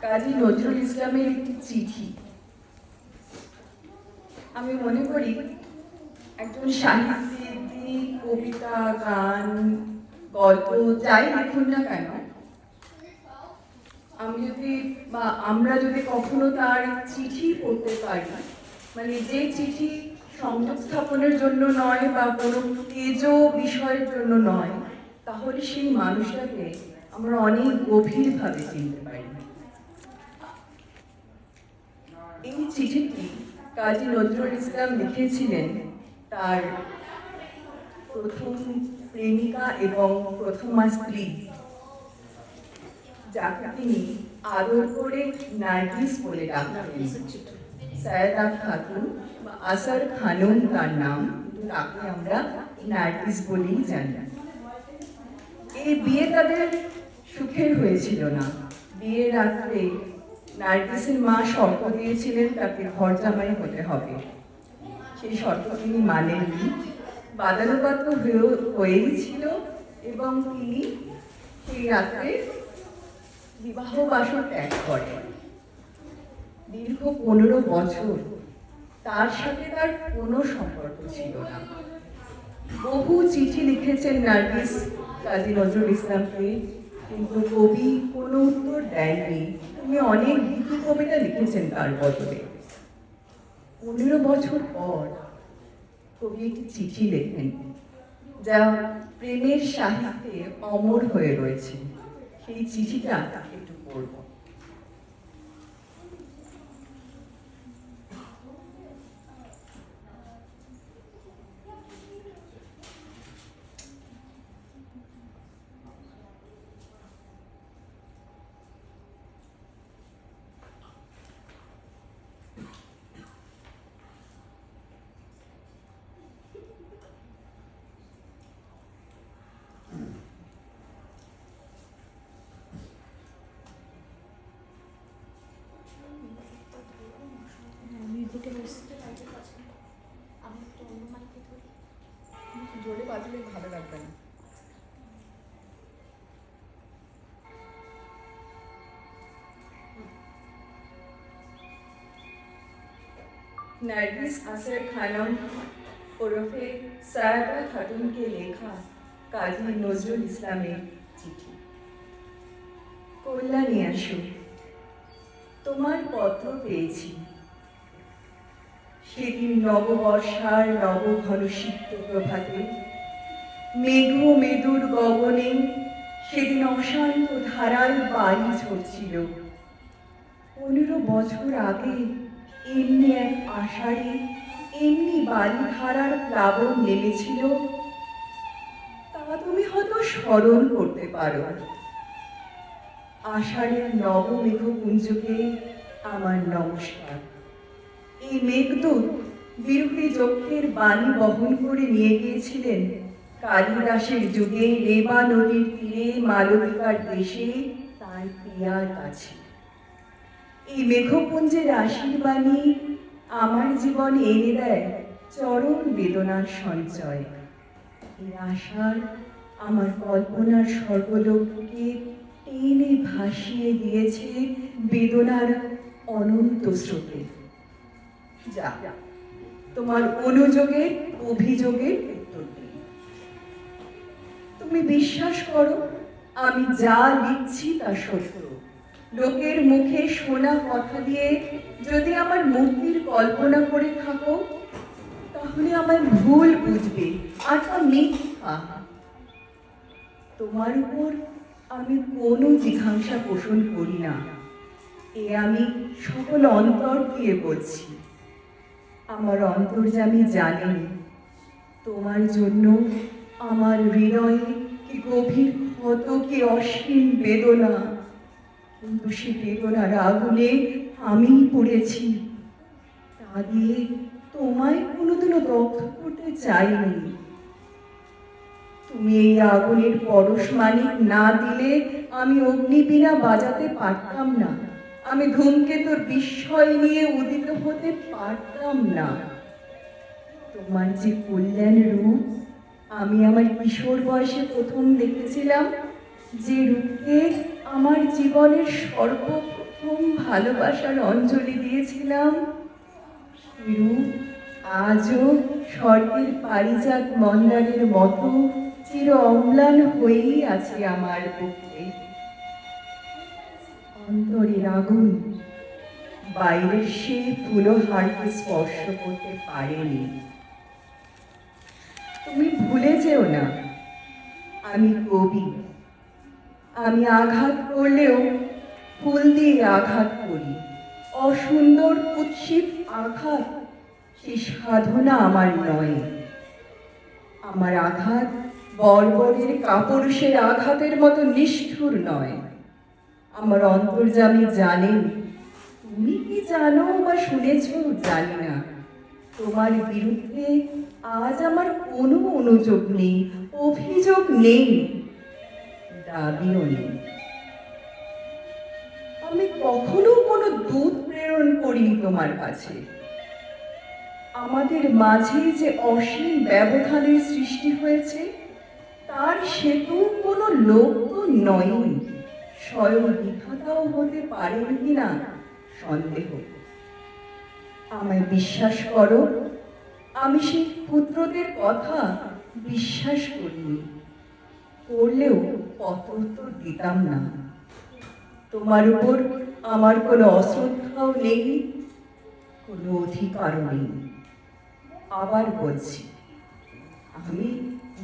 কাজী নজরুল ইসলামের একটি চিঠি। আমি মনে করি একজন সাহিত্যিক, কবিতা, গান, গল্প যাই লিখুন না কেন, আমরা যদি কখনো তার চিঠি পড়তে পারি, মানে যে চিঠি সংযোগ স্থাপনের জন্য নয় বা কোনো তেজ বিষয়ের জন্য নয়, তাহলে সেই মানুষটাকে আমরা অনেক গভীরভাবে চিনতে পারি। এই চিঠিটি কাজী নজরুল ইসলাম লিখেছিলেন তার প্রথম প্রেমিকা এবং প্রথমা স্ত্রী, যাকে তিনি আদর করে নার্গিস বলে ডাকতেন। সায়েদা খাতুন বা আসার খানম তার নাম, তাকে আমরা নার্গিস বলেই জানি। এই বিয়ে তাদের সুখের হয়েছিল না। বিয়ের রাত্রে নার্গিসের মা শর্ত দিয়েছিলেন তাকে ঘর জামাই হতে হবে। সেই শর্ত তিনি মানেননি, বাদানুবাদ হয়েই ছিল এবং তিনি সেই রাত্রে বিবাহ বাসর ত্যাগ করেন। দীর্ঘ 15 বছর তার সাথে তার কোনো সম্পর্ক ছিল না। বহু চিঠি লিখেছেন নার্গিস কাজী নজরুল ইসলামকে, কিন্তু কবি কোনো উত্তর দেননি। তিনি অনেক গীতি কবিতা লিখেছেন তার বদলে। 15 বছর পর কবি একটি চিঠি লেখেন, যা প্রেমের সাহিত্যে অমর হয়ে রয়েছে। সেই চিঠিটা একটু পড়ব। জোরে বাজলে ভালো লাগবে না। নার্গিস আসার খানম ওরফে সায়েদা খাতুনকে লেখা কাজী নজরুল ইসলামের চিঠি। কল্যাণী আসো, তোমার পত্র পেয়েছি। সেদিন নববর্ষার নবঘন সিক্ত প্রভাতে, মেঘ মেদুর গগনে সেদিন অশান্ত ধারায় বাড়ি ঝরছিল। 15 বছর আগে এমনি এক আষাঢ়ে এমনি বাড়ি ধারার প্লাবন নেমেছিল, তা তুমি হয়তো স্মরণ করতে পারো। আষাঢ়ের নবমেঘপুঞ্জকে আমার নমস্কার। এই মেঘদূত বিরূপী যক্ষের বাণী বহন করে নিয়ে গিয়েছিলেন কালিদাসের যুগে রেবা নদীর তীরে মালবিকার দেশে তার প্রিয়ার কাছে। এই মেঘপুঞ্জের আশীর্বাণী আমার জীবনে এনে দেয় চরম বেদনার সঞ্চয়। এই আশার আমার কল্পনার স্বর্গলোককে টেনে ভাসিয়ে দিয়েছে বেদনার অনন্ত স্রোতে। যা তোমার অনুযোগের অভিযোগের উত্তর দিই। তুমি বিশ্বাস করো, আমি যা লিখছি তা সত্য। লোকের মুখে শোনা কথা দিয়ে যদি আমার মূর্তির কল্পনা করে থাকো, তাহলে আমার ভুল বুঝবে আর তা মিথ্যা। তোমার উপর আমি কোনো জিজ্ঞাসা পোষণ করি না, এ আমি সকল অন্তর দিয়ে বলছি। আমার অন্তর্যামী জানেন তোমার জন্য আমার হৃদয়ে কি গভীর ক্ষত, কি অসীম বেদনা, কিন্তু সে বেদনার আগুনে আমি পড়েছি। তা দিয়ে তোমায় কোনোদিনও দগ্ধ করতে চাইনি। তুমি এই আগুনের পরশমানিক না দিলে আমি অগ্নিবীণা বাজাতে পারতাম না, আমি ধূমকেতুর বিস্ময় নিয়ে উদিত হতে পারতাম না। তোমার যে কল্যাণ রূপ আমি আমার কিশোর বয়সে প্রথম দেখেছিলাম, যে রূপকে আমার জীবনের প্রথম ভালোবাসার অঞ্জলি দিয়েছিলাম, রূপ আজও স্বর্গের পারিজাত মন্দারের মতো চির অম্লান হয়েই আছে আমার বুকে। অন্তরের আগুন বাইরের সে ফুলহারকে স্পর্শ করতে পারেনি। তুমি ভুলে যেও না, আমি কবি। আমি আঘাত করলেও ফুল দিয়ে আঘাত করি। অসুন্দর কুৎসিত আঘাত সে সাধনা আমার নয়। আমার আঘাত বর্বরের কাপুরুষের আঘাতের মতো নিষ্ঠুর নয়। আমার অন্তর্যামী জানেন, তুমি কি জানো বা শুনেছ জানি না, তোমার বিরুদ্ধে আজ আমার কোনো অনুযোগ নেই, অভিযোগ নেই, দাবিও নেই। আমি কখনো কোনো দূত প্রেরণ করিনি তোমার কাছে। আমাদের মাঝে যে অসীম ব্যবধানের সৃষ্টি হয়েছে, তার সেতু কোনো লোক তো নয়, স্বয়ং বিধাতাও হতে পারেন কিনা সন্দেহ। আমায় বিশ্বাস করো, আমি সেই পুত্রদের কথা বিশ্বাস করিনি, করলেও পত্র দিতাম না। তোমার উপর আমার কোনো অশ্রদ্ধাও নেই, কোনো অধিকারও নেই। আবার বলছি, আমি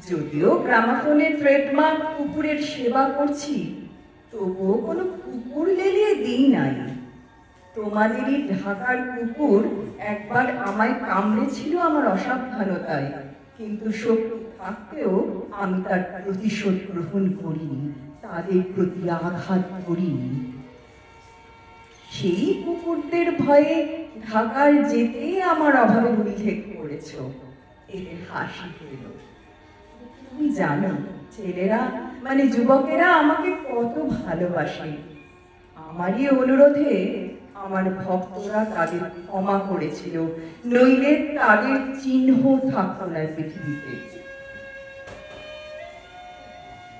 যদিও গ্রামাফোনের ট্রেডমার্ক কুকুরের সেবা করছি, তবুও কোনো কুকুর লেলিয়ে দিই নাই। তোমাদেরই ঢাকার কুকুর একবার আমায় কামড়েছিল আমার অসাবধানতায়, কিন্তু শক্তি থাকতেও আমি তার প্রতিশোধ গ্রহণ করিনি, তাদের প্রতি আঘাত করিনি। সেই কুকুরদের ভয়ে ঢাকার যেতে আমার অভাবের উল্লেখ করেছ, এদের হাসি পেল। তুমি জানো, ছেলেরা মানে যুবকেরা আমাকে কত ভালোবাসে। আমারই অনুরোধে আমার ভক্তরা তাদের ক্ষমা করেছিল, নইলে তাদের চিহ্ন থাকতো না পৃথিবীতে।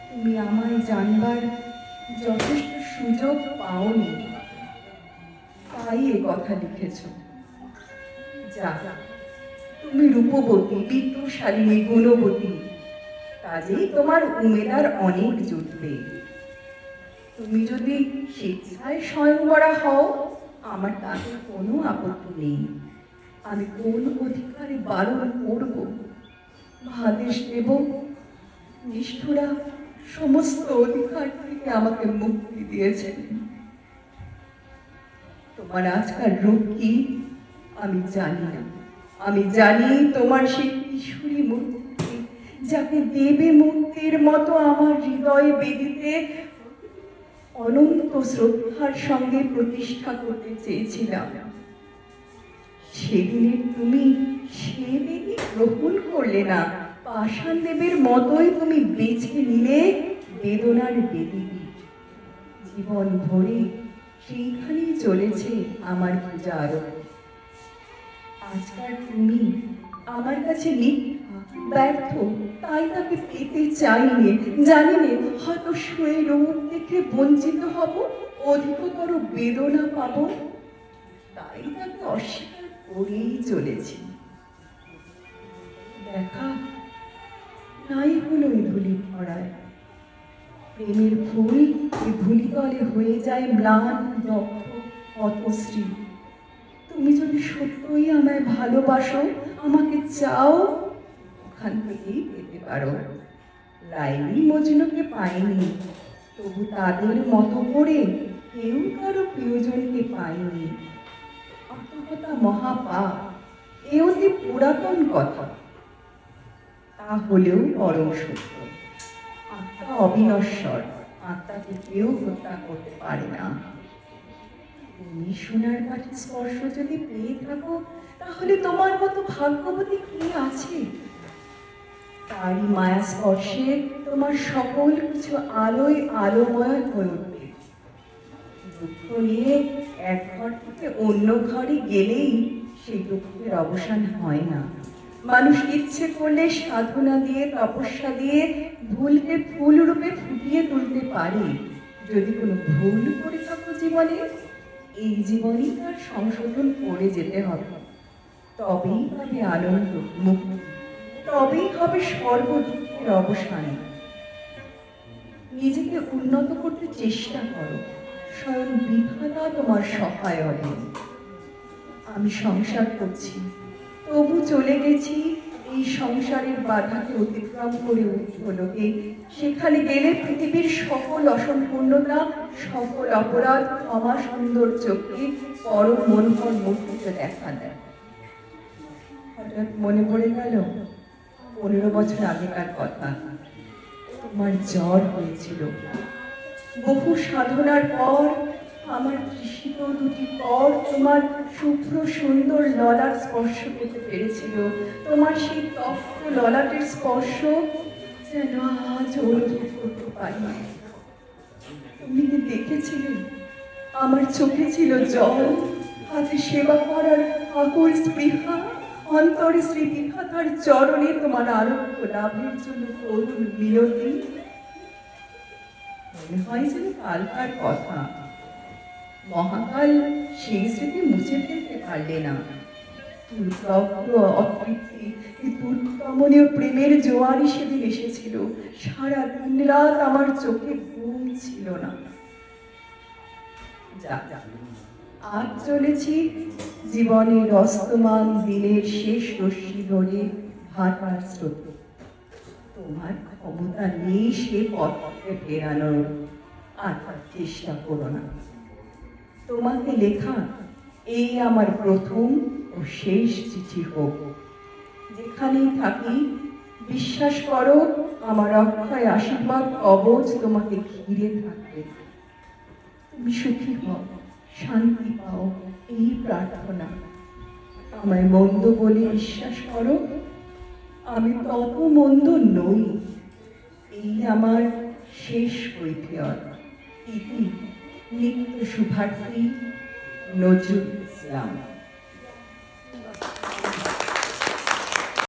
তুমি আমায় জানবার যথেষ্ট সুযোগ পাওনি, তাই এ কথা লিখেছ। যা, তুমি রূপবতী, বিত্তশালিনী, গুণবতী, কাজেই তোমার উমেদার অনেক জুটবে। তুমি যদি স্বেচ্ছায় স্বয়ংবরা হও, আমার তাতে কোনো আপত্তি নেই। আমি কোন অধিকারে বারণ করব? ভাদেশ দেব, নিষ্ঠুরা সমস্ত অধিকার থেকে আমাকে মুক্তি দিয়েছেন। তোমার আজকাল রূপ কি আমি জানি না। আমি জানি তোমার সেই কিশোরী মূর্তি, যাকে দেবী মূর্তির মতো আমার হৃদয় বেদিতে অনন্ত শ্রদ্ধার সঙ্গে প্রতিষ্ঠা করতে চেয়েছিলাম। সেদিনে তুমি সে দেবী গ্রহণ করলে না, পাষাণ দেবের মতোই তুমি বেছে নিলে বেদনার বেদি। জীবন ভরে সেইখানেই চলেছে আমার পূজা আরতি। আজকাল তুমি আমার কাছে মিথ্যা, ব্যর্থ, তাই তাকে পেতে চাইনি, জানিনে হয়তো শুয়ে রূপ দেখে বঞ্চিত হব, অধিকতর বেদনা পাব, তাই তাকে অস্বীকার করেই চলেছি। দেখা নাই হলো এই ধুলি ভরায়, প্রেমের ফুল এই ধুলিতলে হয়ে যায় ম্লান, দগ্ধ, অতশ্রী। তুমি যদি সত্যই আমায় ভালোবাসো, আমাকে চাও, ওখান থেকেই পেতে পারো। লাইলি মজনুকে পায়নি, তবু তাদের মতো করে কেউ কারো প্রিয়জনকে পায়নি। আত্মহত্যা মহাপাপ, এ অতি পুরাতন কথা, তা হলেও পরম সত্য। আত্মা অবিনশ্বর, আত্মাকে কেউ হত্যা করতে পারে না। তুমি সোনার কাঠি স্পর্শ যদি পেয়ে থাকো, তাহলে তোমার মতো ভাগ্যবতী কে আছে? তারই মায়া স্পর্শে তোমার সকল কিছু আলোয় আলোময় হয়ে উঠবে। দুঃখ নিয়ে এক ঘর থেকে অন্য ঘরে গেলেই সেই দুঃখের অবসান হয় না। মানুষ ইচ্ছে করলে সাধনা দিয়ে, তপস্যা দিয়ে ভুলকে ফুল রূপে ফুটিয়ে তুলতে পারে। যদি কোনো ভুল করে থাকো জীবনে, এই জীবনই তার সংশোধন করে যেতে হবে, তবেই পাবে আনন্দ মুক্তি, তবেই হবে সর্বদুঃখের অবসান। নিজেকে উন্নত করতে চেষ্টা করো, স্বয়ং বিধাতা তোমার সহায় হবে। আমি সংসার করছি, তবু চলে গেছি এই সংসারের বাধাকে অতিক্রম করে উঠলোকে। সেখানে গেলে পৃথিবীর সকল অসম্পূর্ণতা, সকল অপরাধ ক্ষমা সুন্দর চোখে পরম মনোহর মুহূর্তে দেখা দেয়। হঠাৎ মনে পড়ে গেল 15 বছর আগেকার কথা। তোমার জ্বর হয়েছিল, বহু সাধনার পর আমার তৃষিত দুটি পর তোমার শুভ্র সুন্দর ললাট স্পর্শ করতে পেরেছিল। তোমার সেই তপ্ত ললাটের স্পর্শ যেন আজ অনুভব করতে পারি। তুমি কি দেখেছিলে? আমার চোখে ছিল জল, হাতে সেবা করার আকুল স্পৃহা, অন্তরে শ্রীবিধাতার চরণে তোমার আরোগ্য লাভের জন্য করুণ বিনতি। মনে হয় যেন কালকার কথা। মহাকাল সেই স্মৃতি মুছে ফেলতে পারলে না। দুর্লভ অকৃতি দুর্দমনীয় প্রেমের জোয়ার হিসেবে এসেছিল। সারা দিন রাত আমার চোখে ঘুম ছিল না। আজ চলেছি জীবনের অস্তমান দিনের শেষ রশ্মি ধরে ভাটার স্রোতে। তোমার ক্ষমতা নেই সে পথকে ফেরানোর, আর চেষ্টা করো না। তোমাকে লেখা এই আমার প্রথম ও শেষ চিঠি হোক। যেখানেই থাকি বিশ্বাস করো আমার অক্ষয় আশীর্বাদ কবচ তোমাকে ঘিরে থাকবে। তুমি সুখী হও, শান্তি পাও, এই প্রার্থনা। আমায় মন্দ বলে বিশ্বাস করো, আমি তত মন্দ নই। এই আমার শেষ কৈফিয়ত। ইতি নিত্য শুভার্থী, নজরুল ইসলাম।